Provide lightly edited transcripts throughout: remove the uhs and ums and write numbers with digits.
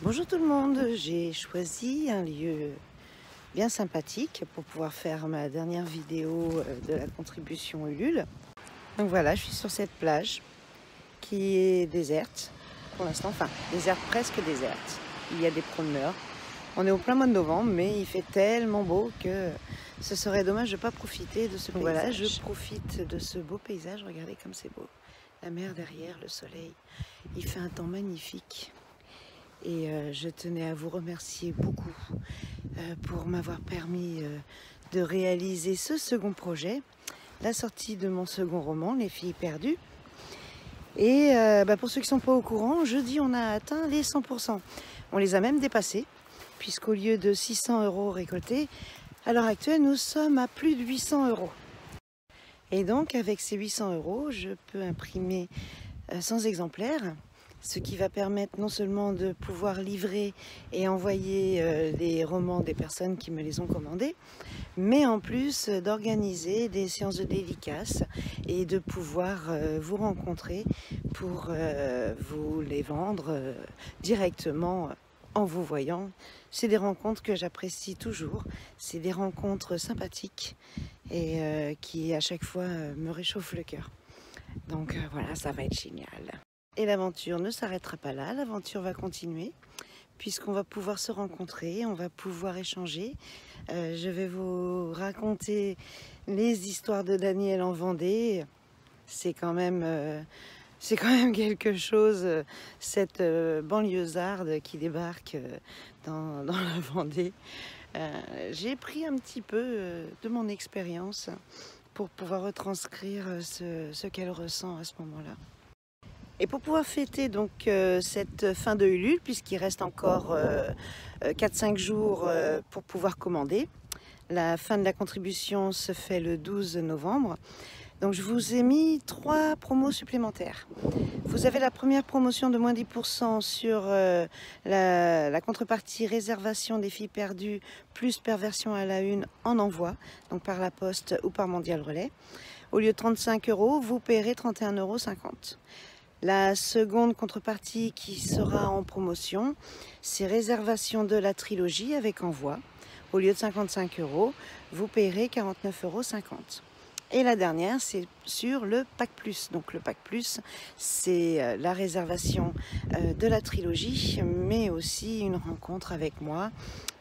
Bonjour tout le monde, j'ai choisi un lieu bien sympathique pour pouvoir faire ma dernière vidéo de la contribution Ulule. Donc voilà, je suis sur cette plage qui est déserte pour l'instant, enfin déserte, presque déserte. Il y a des promeneurs. On est au plein mois de novembre, mais il fait tellement beau que ce serait dommage de ne pas profiter de ce paysage. Voilà, je profite de ce beau paysage, regardez comme c'est beau. La mer derrière, le soleil, il fait un temps magnifique. Et je tenais à vous remercier beaucoup pour m'avoir permis de réaliser ce second projet, la sortie de mon second roman, Les filles perdues. Et pour ceux qui ne sont pas au courant, jeudi on a atteint les 100%. On les a même dépassés, puisqu'au lieu de 600 € récoltés, à l'heure actuelle nous sommes à plus de 800 €. Et donc avec ces 800 €, je peux imprimer 100 exemplaires. Ce qui va permettre non seulement de pouvoir livrer et envoyer les romans des personnes qui me les ont commandés, mais en plus d'organiser des séances de dédicaces et de pouvoir vous rencontrer pour vous les vendre directement en vous voyant. C'est des rencontres que j'apprécie toujours, c'est des rencontres sympathiques et qui à chaque fois me réchauffent le cœur. Donc voilà, ça va être génial. Et l'aventure ne s'arrêtera pas là, l'aventure va continuer, puisqu'on va pouvoir se rencontrer, on va pouvoir échanger. Je vais vous raconter les histoires de Daniel en Vendée. C'est quand même quelque chose, cette banlieusarde qui débarque dans la Vendée. J'ai pris un petit peu de mon expérience pour pouvoir retranscrire ce qu'elle ressent à ce moment-là. Et pour pouvoir fêter donc cette fin de Ulule, puisqu'il reste encore 4-5 jours pour pouvoir commander, la fin de la contribution se fait le 12 novembre. Donc je vous ai mis 3 promos supplémentaires. Vous avez la première promotion de moins 10% sur la contrepartie réservation des filles perdues plus perversion à la une en envoi, donc par la poste ou par Mondial Relais. Au lieu de 35 €, vous paierez 31,50 €. La seconde contrepartie qui sera en promotion, c'est réservation de la trilogie avec envoi. Au lieu de 55 €, vous payerez 49,50 €. Et la dernière, c'est sur le Pack Plus. Donc le Pack Plus, c'est la réservation de la trilogie, mais aussi une rencontre avec moi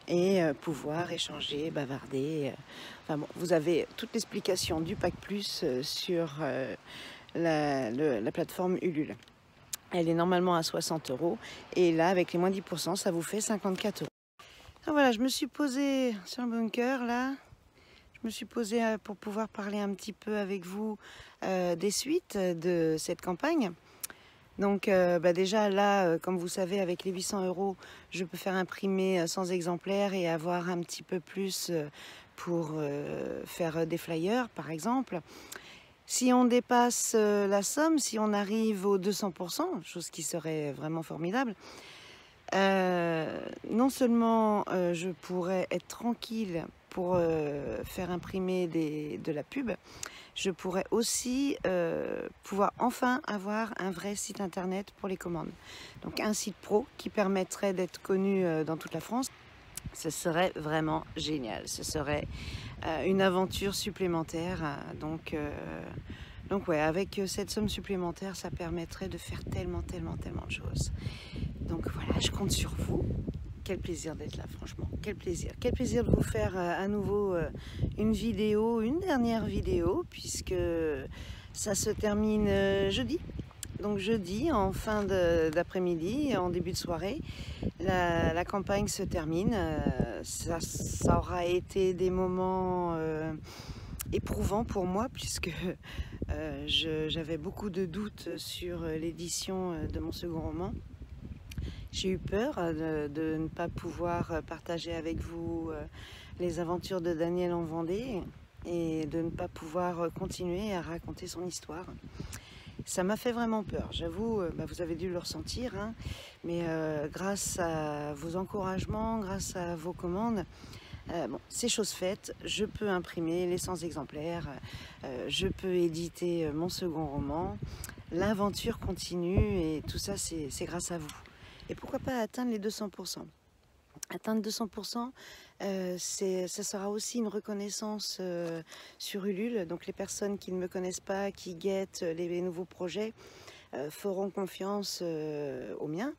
et pouvoir échanger, bavarder. Enfin bon, vous avez toute l'explication du Pack Plus sur la plateforme Ulule. Elle est normalement à 60 € et là avec les moins 10% ça vous fait 54 €. Ah, voilà, je me suis posée sur le bunker là, je me suis posée pour pouvoir parler un petit peu avec vous des suites de cette campagne. Donc déjà là, comme vous savez, avec les 800 €, je peux faire imprimer 100 exemplaires et avoir un petit peu plus pour faire des flyers par exemple. Si on dépasse la somme, si on arrive aux 200%, chose qui serait vraiment formidable, non seulement je pourrais être tranquille pour faire imprimer de la pub, je pourrais aussi pouvoir enfin avoir un vrai site internet pour les commandes. Donc un site pro qui permettrait d'être connu dans toute la France. Ce serait vraiment génial, ce serait une aventure supplémentaire. Donc ouais, avec cette somme supplémentaire, ça permettrait de faire tellement de choses. Donc voilà, je compte sur vous. Quel plaisir d'être là, franchement, quel plaisir. Quel plaisir de vous faire à nouveau une vidéo, une dernière vidéo, puisque ça se termine jeudi. Donc jeudi, en fin d'après-midi, en début de soirée, la campagne se termine. Ça aura été des moments éprouvants pour moi, puisque j'avais beaucoup de doutes sur l'édition de mon second roman. J'ai eu peur de ne pas pouvoir partager avec vous les aventures de Daniel en Vendée et de ne pas pouvoir continuer à raconter son histoire. Ça m'a fait vraiment peur, j'avoue, vous avez dû le ressentir, hein, mais grâce à vos encouragements, grâce à vos commandes, bon, c'est chose faite, je peux imprimer les 100 exemplaires, je peux éditer mon second roman, l'aventure continue et tout ça c'est grâce à vous. et pourquoi pas atteindre les 200%. Atteindre 200%, ça sera aussi une reconnaissance sur Ulule. Donc les personnes qui ne me connaissent pas, qui guettent les nouveaux projets, feront confiance aux miens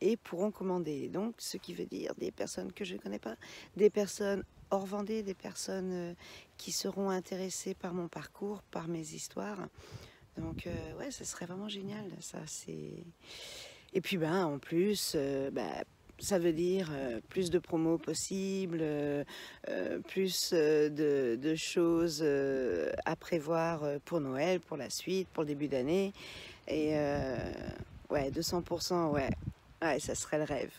et pourront commander. Donc ce qui veut dire des personnes que je ne connais pas, des personnes hors Vendée, des personnes qui seront intéressées par mon parcours, par mes histoires. Donc ouais, ce serait vraiment génial, ça c'est... Et puis ben en plus, ça veut dire plus de promos possibles, plus de choses à prévoir pour Noël, pour la suite, pour le début d'année. Et ouais, 200%, ouais, ça serait le rêve.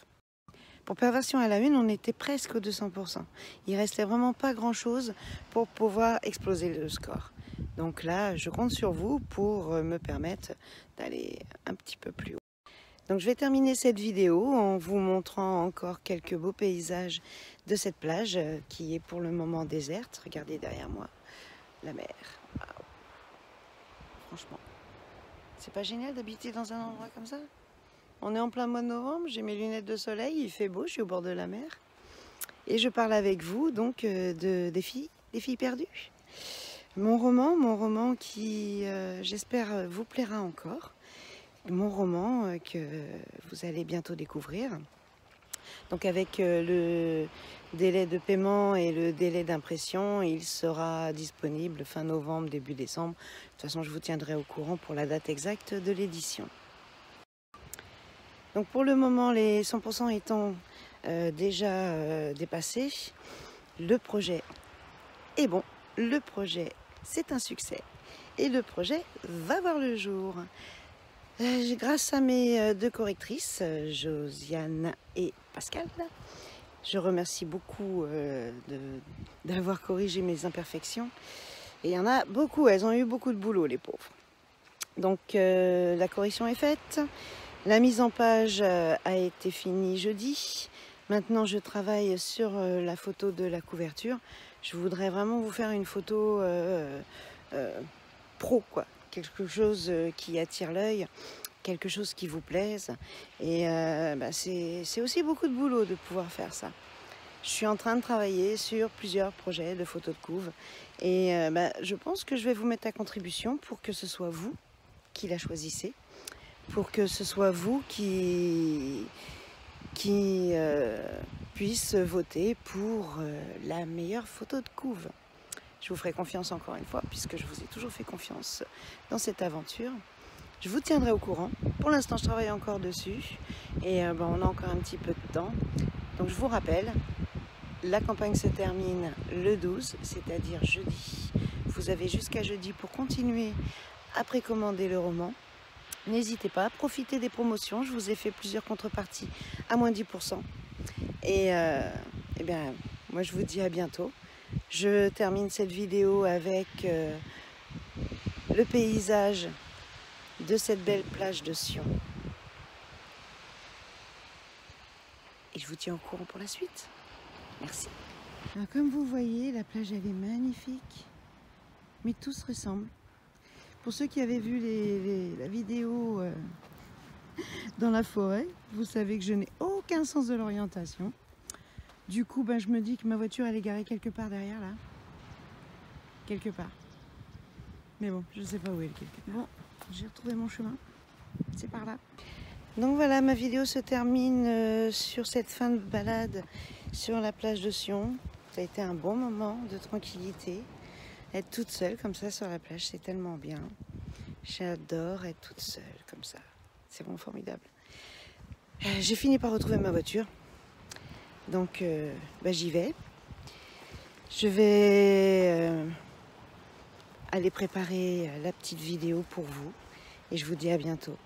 Pour Perversion à la une, on était presque aux 200%. Il restait vraiment pas grand-chose pour pouvoir exploser le score. Donc là, je compte sur vous pour me permettre d'aller un petit peu plus haut. Donc je vais terminer cette vidéo en vous montrant encore quelques beaux paysages de cette plage qui est pour le moment déserte. Regardez derrière moi, la mer. Wow. Franchement, c'est pas génial d'habiter dans un endroit comme ça? On est en plein mois de novembre, j'ai mes lunettes de soleil, il fait beau, je suis au bord de la mer. Et je parle avec vous donc des filles perdues. Mon roman qui j'espère vous plaira encore. Mon roman que vous allez bientôt découvrir. Donc avec le délai de paiement et le délai d'impression, il sera disponible fin novembre, début décembre. De toute façon, je vous tiendrai au courant pour la date exacte de l'édition. Donc pour le moment, les 100% étant déjà dépassés, le projet est bon, le projet c'est un succès et le projet va voir le jour. Grâce à mes deux correctrices, Josiane et Pascal, je remercie beaucoup d'avoir corrigé mes imperfections. Et il y en a beaucoup, elles ont eu beaucoup de boulot, les pauvres. Donc la correction est faite, la mise en page a été finie jeudi. Maintenant je travaille sur la photo de la couverture. Je voudrais vraiment vous faire une photo pro, quoi. Quelque chose qui attire l'œil, quelque chose qui vous plaise. Et c'est aussi beaucoup de boulot de pouvoir faire ça. Je suis en train de travailler sur plusieurs projets de photos de couve. Et je pense que je vais vous mettre à contribution pour que ce soit vous qui la choisissez. Pour que ce soit vous qui puisse voter pour la meilleure photo de couve. Je vous ferai confiance encore une fois, puisque je vous ai toujours fait confiance dans cette aventure. Je vous tiendrai au courant. Pour l'instant, je travaille encore dessus. Et on a encore un petit peu de temps. Donc je vous rappelle, la campagne se termine le 12, c'est-à-dire jeudi. Vous avez jusqu'à jeudi pour continuer à précommander le roman. N'hésitez pas, profitez des promotions. Je vous ai fait plusieurs contreparties à moins 10%. Et moi je vous dis à bientôt. Je termine cette vidéo avec le paysage de cette belle plage de Sion. Et je vous tiens au courant pour la suite. Merci. Alors, comme vous voyez, la plage elle est magnifique. Mais tout se ressemble. Pour ceux qui avaient vu la vidéo dans la forêt, vous savez que je n'ai aucun sens de l'orientation. Du coup, je me dis que ma voiture elle est garée quelque part derrière là. Quelque part. Mais bon, je ne sais pas où elle est quelque part. Bon, j'ai retrouvé mon chemin. C'est par là. Donc voilà, ma vidéo se termine sur cette fin de balade sur la plage de Sion. Ça a été un bon moment de tranquillité. Être toute seule comme ça sur la plage, c'est tellement bien. J'adore être toute seule comme ça. C'est vraiment formidable. J'ai fini par retrouver ma voiture. Donc j'y vais. Je vais aller préparer la petite vidéo pour vous. Et je vous dis à bientôt.